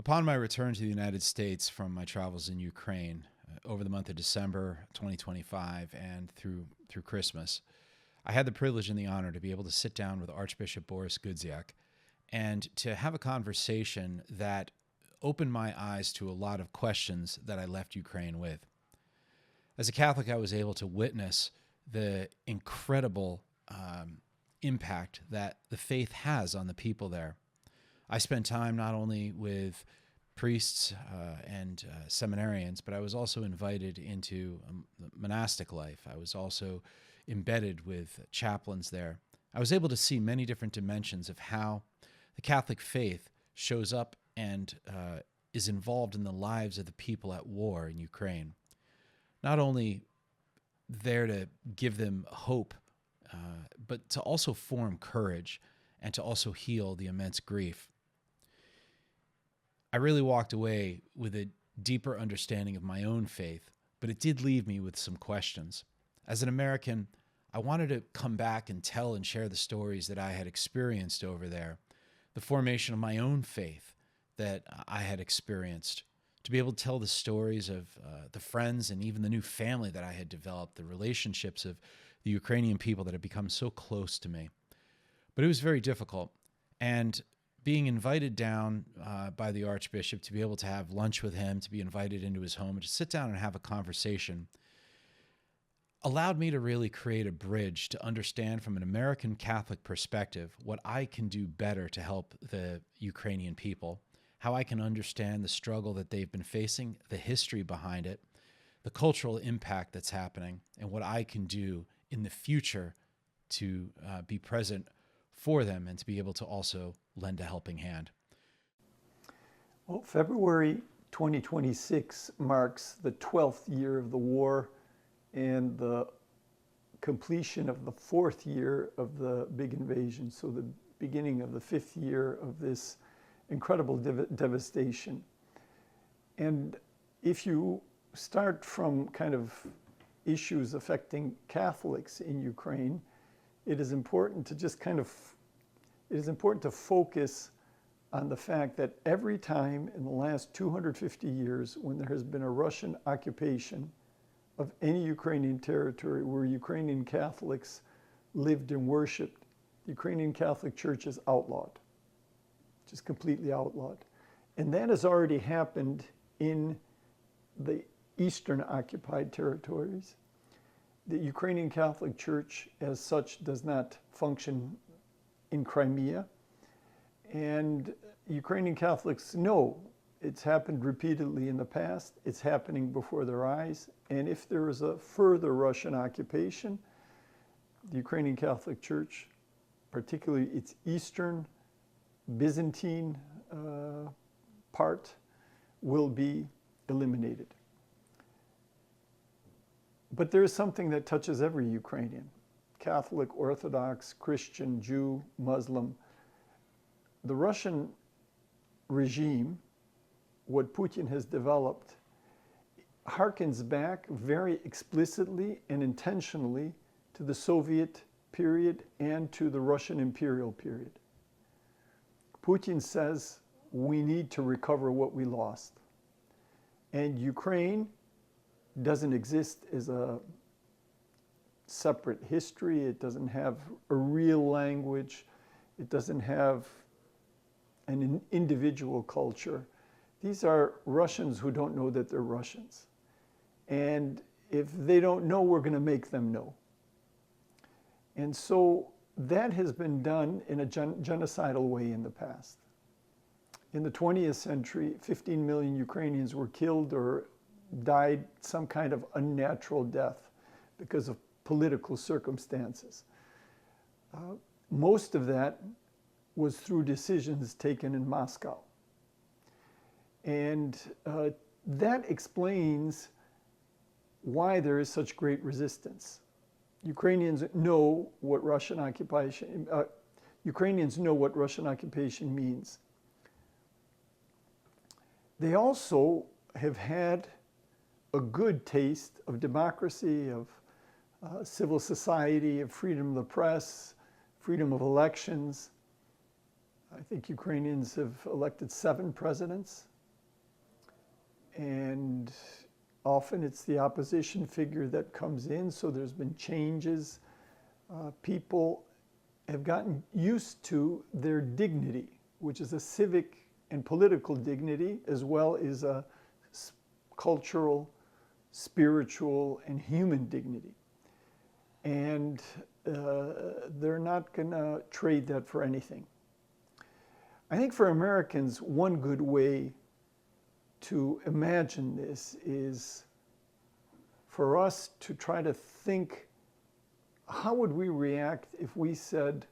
Upon my return to the United States from my travels in Ukraine over the month of December 2025 and through Christmas, I had the privilege and the honor to be able to sit down with Archbishop Borys Gudziak and to have a conversation that opened my eyes to a lot of questions that I left Ukraine with. As a Catholic, I was able to witness the incredible impact that the faith has on the people there. I spent time not only with priests and seminarians, but I was also invited into monastic life. I was also embedded with chaplains there. I was able to see many different dimensions of how the Catholic faith shows up and is involved in the lives of the people at war in Ukraine. Not only there to give them hope, but to also form courage and to also heal the immense grief. I really walked away with a deeper understanding of my own faith, but it did leave me with some questions. As an American, I wanted to come back and tell and share the stories that I had experienced over there, the formation of my own faith that I had experienced, to be able to tell the stories of the friends and even the new family that I had developed, the relationships of the Ukrainian people that had become so close to me. But it was very difficult. And being invited down by the Archbishop to be able to have lunch with him, to be invited into his home, and to sit down and have a conversation allowed me to really create a bridge to understand from an American Catholic perspective what I can do better to help the Ukrainian people, how I can understand the struggle that they've been facing, the history behind it, the cultural impact that's happening, and what I can do in the future to be present for them and to be able to also lend a helping hand. Well, February 2026 marks the 12th year of the war and the completion of the 4th year of the big invasion, so the beginning of the 5th year of this incredible devastation. And if you start from kind of issues affecting Catholics in Ukraine, it is important to just it is important to focus on the fact that every time in the last 250 years when there has been a Russian occupation of any Ukrainian territory where Ukrainian Catholics lived and worshiped, the Ukrainian Catholic Church is outlawed, just completely outlawed. And that has already happened in the eastern occupied territories. The Ukrainian Catholic Church as such does not function in Crimea. And Ukrainian Catholics know it's happened repeatedly in the past. It's happening before their eyes. And if there is a further Russian occupation, the Ukrainian Catholic Church, particularly its eastern Byzantine part, will be eliminated. But there is something that touches every Ukrainian, Catholic, Orthodox, Christian, Jew, Muslim. The Russian regime, what Putin has developed, harkens back very explicitly and intentionally to the Soviet period and to the Russian imperial period. Putin says we need to recover what we lost. And Ukraine doesn't exist as a separate history. It doesn't have a real language. It doesn't have an individual culture. These are Russians who don't know that they're Russians. And if they don't know, we're going to make them know. And so that has been done in a genocidal way in the past. In the 20th century, 15 million Ukrainians were killed or died some kind of unnatural death because of political circumstances. Most of that was through decisions taken in Moscow. And that explains why there is such great resistance. Ukrainians know what Russian occupation means. They also have had a good taste of democracy, of civil society, of freedom of the press, freedom of elections. I think Ukrainians have elected 7 presidents and often it's the opposition figure that comes in, so there's been changes. People have gotten used to their dignity, which is a civic and political dignity, as well as a cultural, spiritual, and human dignity. And they're not going to trade that for anything. I think for Americans, one good way to imagine this is for us to try to think, how would we react if we said,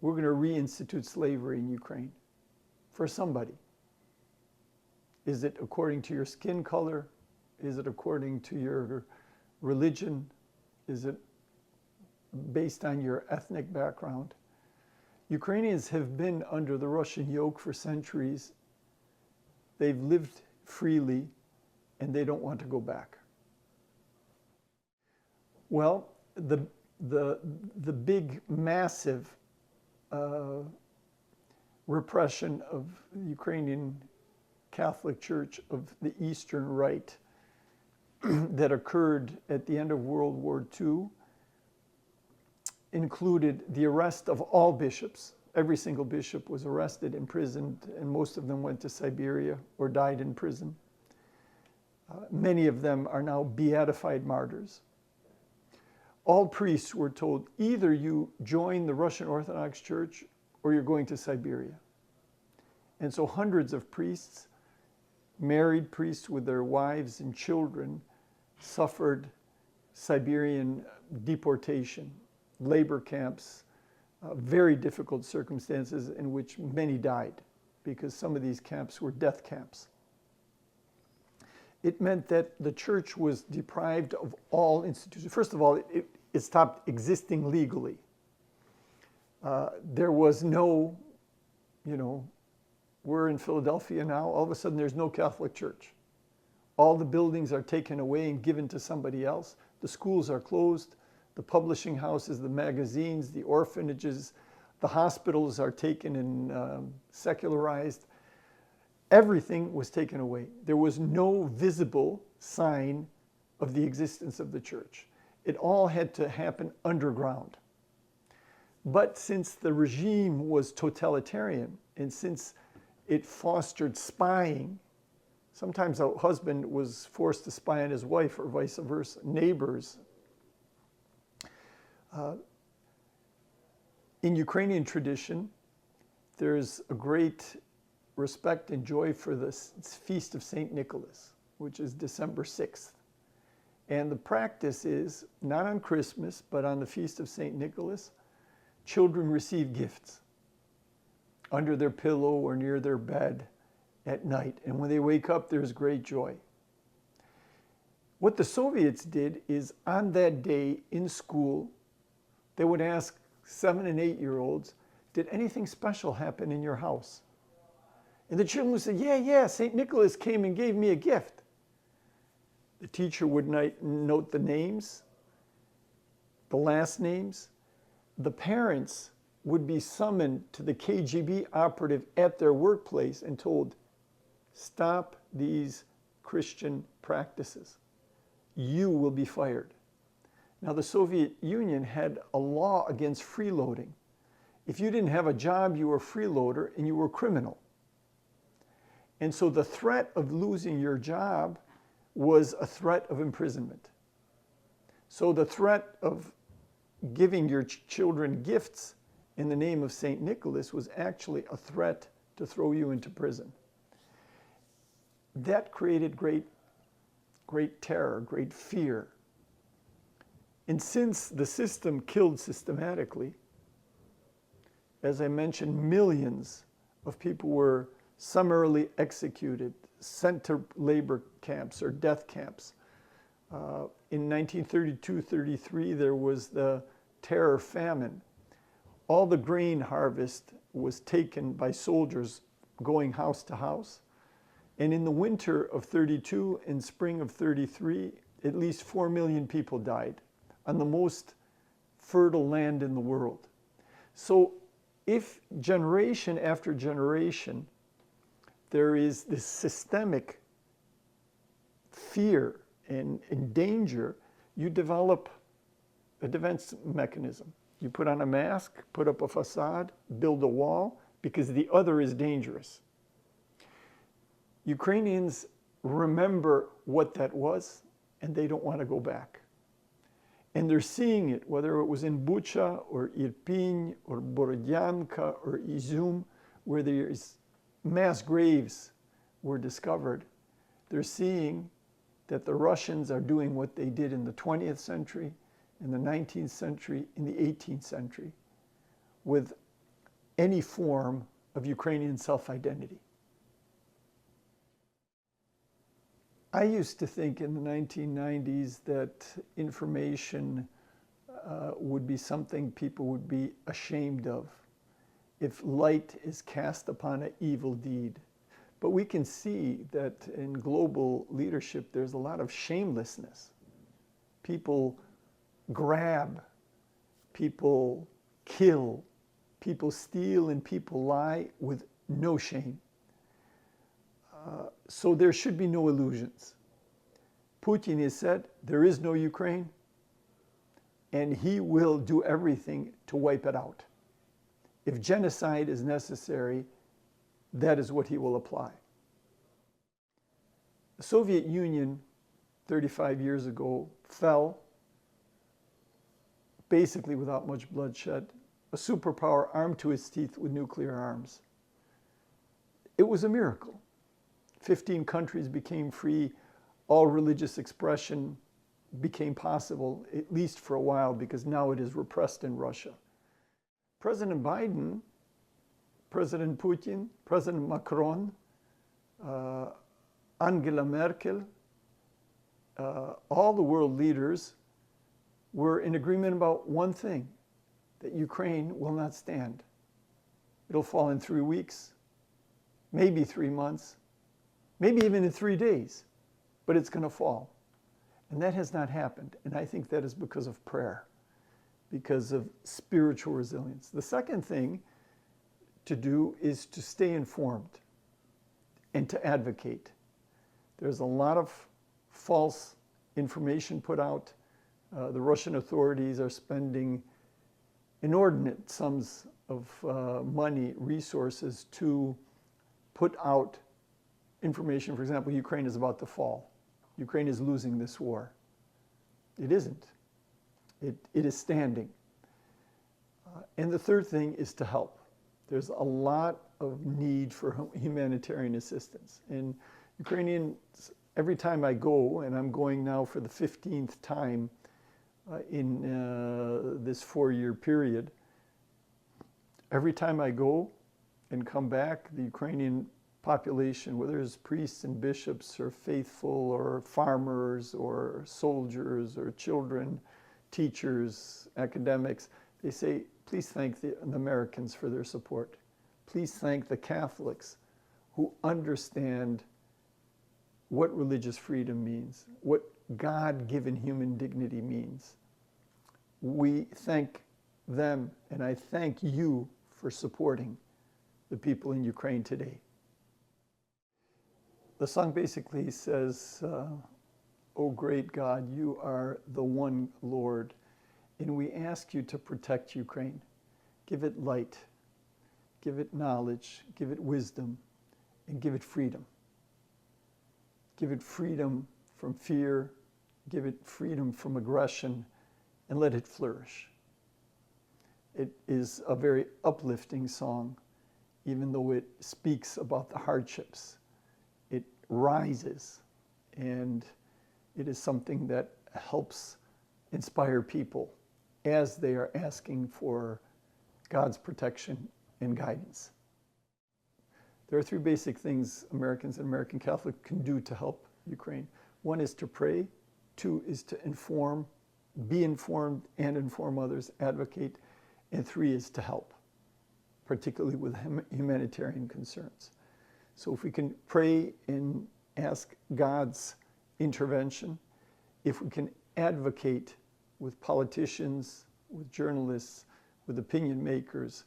we're going to reinstitute slavery in Ukraine for somebody? Is it according to your skin color? Is it according to your religion? Is it based on your ethnic background? Ukrainians have been under the Russian yoke for centuries. They've lived freely, and they don't want to go back. Well, the big, massive repression of the Ukrainian Catholic Church of the Eastern Rite that occurred at the end of World War II included the arrest of all bishops. Every single bishop was arrested, imprisoned, and most of them went to Siberia or died in prison. Many of them are now beatified martyrs. All priests were told, either you join the Russian Orthodox Church or you're going to Siberia. And so hundreds of priests, married priests with their wives and children, suffered Siberian deportation, labor camps, very difficult circumstances in which many died, because some of these camps were death camps. It meant that the church was deprived of all institutions. First of all, it stopped existing legally. There was no, we're in Philadelphia now, all of a sudden there's no Catholic church. All the buildings are taken away and given to somebody else. The schools are closed. The publishing houses, the magazines, the orphanages, the hospitals are taken and secularized. Everything was taken away. There was no visible sign of the existence of the church. It all had to happen underground. But since the regime was totalitarian, and since it fostered spying, sometimes a husband was forced to spy on his wife or vice versa, neighbors. In Ukrainian tradition, there's a great respect and joy for the feast of St. Nicholas, which is December 6th. And the practice is, not on Christmas, but on the feast of St. Nicholas, children receive gifts under their pillow or near their bed at night. And when they wake up, there's great joy. What the Soviets did is, on that day in school, they would ask 7- and 8-year-olds, did anything special happen in your house? And the children would say, yeah, St. Nicholas came and gave me a gift. The teacher would note the names, the last names. The parents would be summoned to the KGB operative at their workplace and told, stop these Christian practices. You will be fired. Now, the Soviet Union had a law against freeloading. If you didn't have a job, you were a freeloader and you were a criminal. And so the threat of losing your job was a threat of imprisonment. So the threat of giving your children gifts in the name of St. Nicholas was actually a threat to throw you into prison. That created great terror, great fear. And since the system killed systematically, as I mentioned, millions of people were summarily executed, sent to labor camps or death camps. In 1932-33, there was the terror famine. All the grain harvest was taken by soldiers going house to house. And in the winter of 32 and spring of 33, at least 4 million people died on the most fertile land in the world. So if generation after generation, there is this systemic fear and in danger, you develop a defense mechanism. You put on a mask, put up a facade, build a wall, because the other is dangerous. Ukrainians remember what that was, and they don't want to go back. And they're seeing it, whether it was in Bucha or Irpin or Borodyanka or Izum, where there's mass graves were discovered. They're seeing that the Russians are doing what they did in the 20th century, in the 19th century, in the 18th century, with any form of Ukrainian self-identity. I used to think in the 1990s that information would be something people would be ashamed of if light is cast upon an evil deed. But we can see that in global leadership, there's a lot of shamelessness. People grab, people kill, people steal, and people lie with no shame. So there should be no illusions. Putin has said there is no Ukraine, and he will do everything to wipe it out. If genocide is necessary, that is what he will apply. The Soviet Union, 35 years ago, fell basically without much bloodshed, a superpower armed to its teeth with nuclear arms. It was a miracle. 15 countries became free. All religious expression became possible, at least for a while, because now it is repressed in Russia. President Biden, President Putin, President Macron, Angela Merkel, all the world leaders were in agreement about one thing, that Ukraine will not stand. It'll fall in 3 weeks, maybe 3 months, maybe even in 3 days, but it's going to fall. And that has not happened. And I think that is because of prayer, because of spiritual resilience. The second thing to do is to stay informed and to advocate. There's a lot of false information put out. The Russian authorities are spending inordinate sums of money, resources to put out information. For example, Ukraine is about to fall. Ukraine is losing this war. It isn't. It is standing. And the third thing is to help. There's a lot of need for humanitarian assistance. And Ukrainians, every time I go, and I'm going now for the 15th time in this 4-year period, every time I go and come back, the Ukrainian population, whether it's priests and bishops or faithful or farmers or soldiers or children, teachers, academics, they say, please thank the Americans for their support. Please thank the Catholics who understand what religious freedom means, what God-given human dignity means. We thank them, and I thank you for supporting the people in Ukraine today. The song basically says, "O great God, you are the one Lord, and we ask you to protect Ukraine. Give it light, give it knowledge, give it wisdom, and give it freedom. Give it freedom from fear, give it freedom from aggression, and let it flourish." It is a very uplifting song, even though it speaks about the hardships. It rises, and it is something that helps inspire people as they are asking for God's protection and guidance. There are 3 basic things Americans and American Catholics can do to help Ukraine. 1 is to pray, 2 is to inform, be informed and inform others, advocate, and 3 is to help, particularly with humanitarian concerns. So if we can pray and ask God's intervention, if we can advocate with politicians, with journalists, with opinion makers,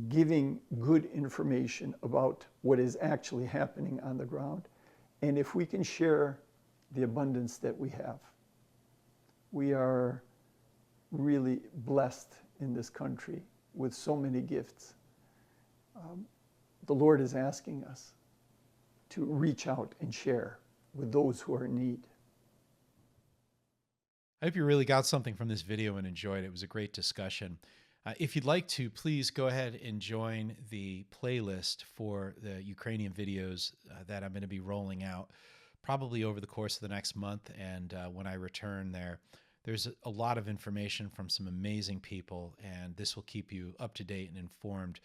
giving good information about what is actually happening on the ground, and if we can share the abundance that we have. We are really blessed in this country with so many gifts. The Lord is asking us to reach out and share with those who are in need. I hope you really got something from this video and enjoyed it. It was a great discussion. If you'd like to, please go ahead and join the playlist for the Ukrainian videos that I'm going to be rolling out probably over the course of the next month. And when I return there's a lot of information from some amazing people, and this will keep you up to date and informed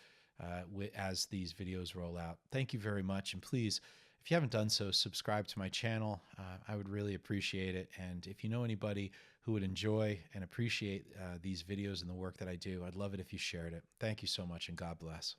as these videos roll out. Thank you very much. And please, if you haven't done so, subscribe to my channel. I would really appreciate it. And if you know anybody who would enjoy and appreciate these videos and the work that I do, I'd love it if you shared it. Thank you so much, and God bless.